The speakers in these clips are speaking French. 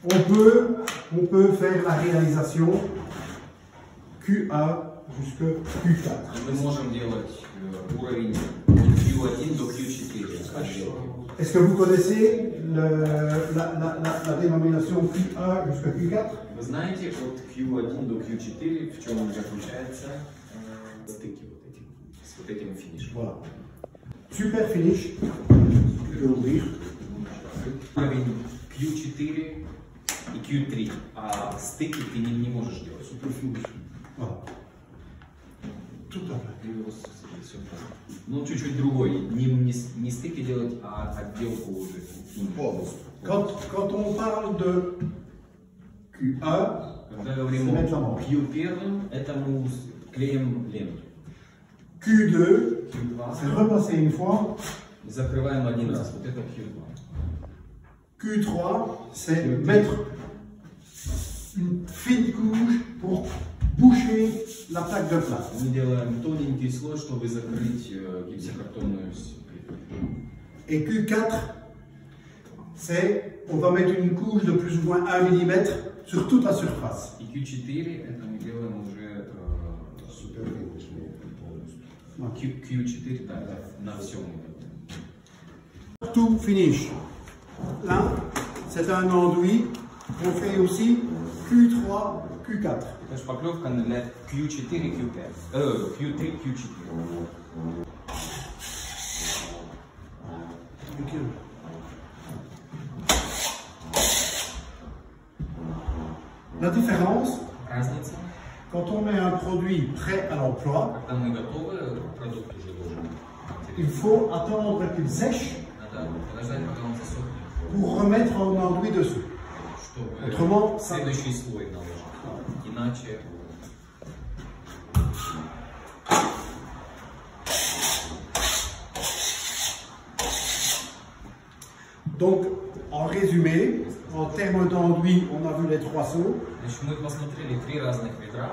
on peut faire la réalisation Q1 jusqu'à Q4. Мы можем делать уровень Q1 до Q4. Est-ce que vous connaissez la dénomination Q1 jusqu'à Q4? Вы знаете, от Q1 до Q4 в чем заключается стыки вот эти, с вот этим финишем? Voilà. Super finish. Je vais ouvrir. Уровень Q4 и Q3, а стыки ты не можешь делать. Super finish. Voilà. Tout à fait. Ну, чуть-чуть другой. Не стыки делать, а отделку уже. Quand on parle de Q1, когда говорим о Q1, это мы клеим ленту. Q2, Q2, c'est repasser une fois. закрываем один раз. Вот это Q2. Q3, c'est mettre une fine couche pour boucher la plaque de plat. Мы делаем тоненький слой, чтобы закрыть гипсокартонную плиту. Et Q4, c'est on va mettre une couche de plus ou moins 1 mm sur toute la surface. И Q4 это мы делаем уже Q4 да, на всем. Tout finish. Là, c'est un enduit. On fait aussi Q3, Q4. Это шпаклевка для Q4, Q5. Q3, Q4. La différence, Разница, quand on met un produit prêt à l'emploi, когда мы готовы, продукт уже должен. il faut attendre qu'il sèche Надо подождать, пока он засохнет, pour remettre un enduit dessus. чтобы Autrement, ça... следующий слой наложить. Иначе Donc, en résumé, en termes d'enduit, on a vu les 3 seaux. Значит, мы посмотрели 3 разных ведра.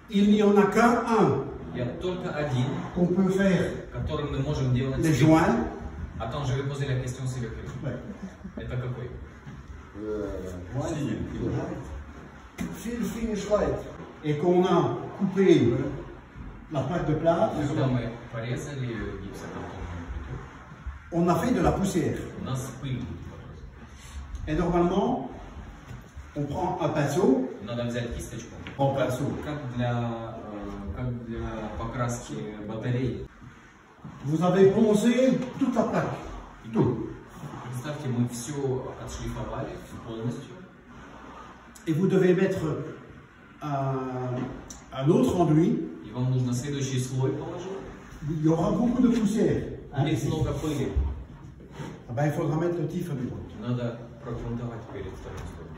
Il n'y en a qu'un Il y a только один, qu'on peut faire которым мы можем делать les joints. Attends, je vais poser la question sur lequel. Ouais. Это какой? Finish white. Et qu'on a coupé la plaque de plat, Когда мы порезали гипсокартонную плиту, on a fait de la poussière. у нас пыль. Et normalement, on prend un pinceau, Надо взять кисточку, en pinceau. как для покраски батарей. Vous avez poncé toute la plaque. Tout. Представьте, мы все отшлифовали полностью. Et vous devez mettre un autre enduit. И вам нужно следующий слой положить. Il y aura beaucoup de poussière. Будет много пыли. Ah ben, il faudra mettre le tif à du brut. Надо прогрунтовать перед вторым слоем.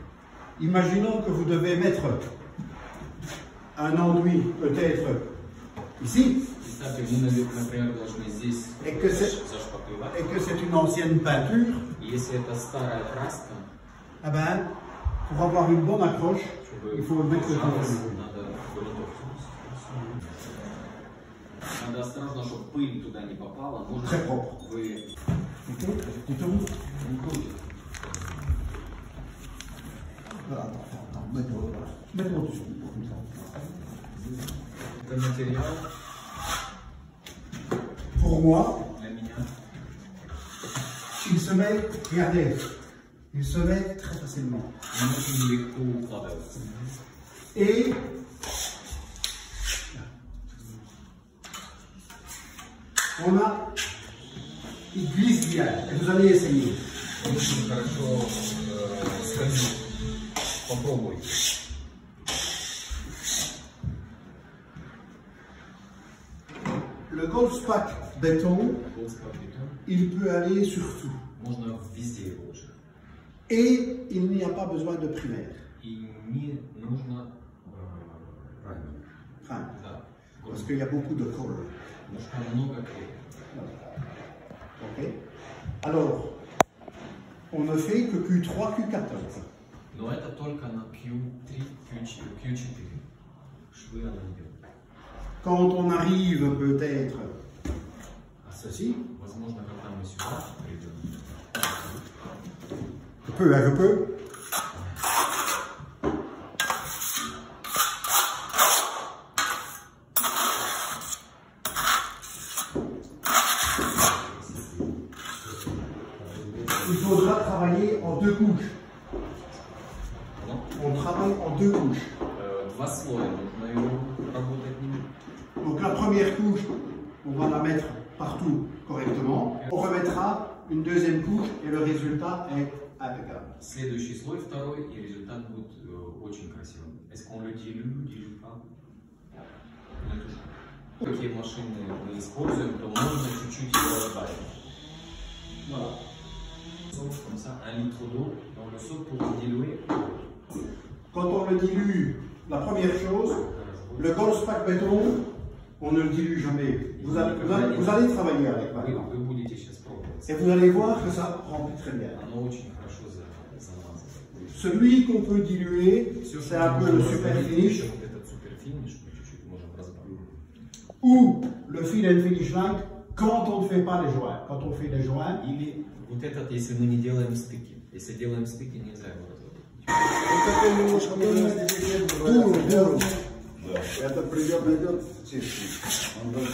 Imaginons que vous devez mettre un enduit peut-être ici. Представьте, мы, например, должны здесь Et que c'est une ancienne peinture. Если это старая краска, Ah ben, pour avoir une bonne accroche, il faut mettre le tif à du brut. Надо осторожно, чтобы пыль туда не попала. Может, Très propre. вы Tu tournes. Voilà, attends, mets-toi au-dessus, comme ça. это материал Pour moi, для меня. il se met, regardez, il se met très facilement. Он очень легко укладывается. Et on a, il glisse bien, et vous allez essayer. Очень хорошо скользит. Попробуй. Le Goldspack béton, il peut aller sur tout. Можно везде его уже. Et il n'y a pas besoin de primaire. И не нужно Enfin, да, parce qu'il y a beaucoup de colle. потому что много клея. Ok. Alors, on ne fait que Q3, Q14. Но это только на Q3, Q4. Швы она не делает. Quand on arrive peut-être à ceci, Возможно, когда мы сюда придем. je peux. on travaille en deux couches. Два слоя нужно его работать ним. Donc la première couche, on va la mettre partout correctement. On remettra une deuxième couche et le résultat est impeccable. Следующий слой, второй, и результат будет очень красивым. Est-ce qu'on le dilue pas? Какие машины мы используем, то можно чуть-чуть его добавить. Voilà. Comme ça, 1 litre d'eau dans le seau pour diluer. Quand on le dilue, la première chose, le Goldspack béton, on ne le dilue jamais. Vous allez travailler avec Oui, вы будете сейчас пробовать. et vous allez voir que ça remplit très bien. Оно очень хорошо замазано. Celui qu'on peut diluer, c'est un peu le super finish Этот супер финиш мы чуть-чуть можем разбавить. ou le fill and finish line quand on ne fait pas les joints. Quand on fait les joints, Или вот этот, если мы не делаем стыки. Если делаем стыки, нельзя его разводить. Вот такой немножко дуру. Да. Это придет чистый. Он должен.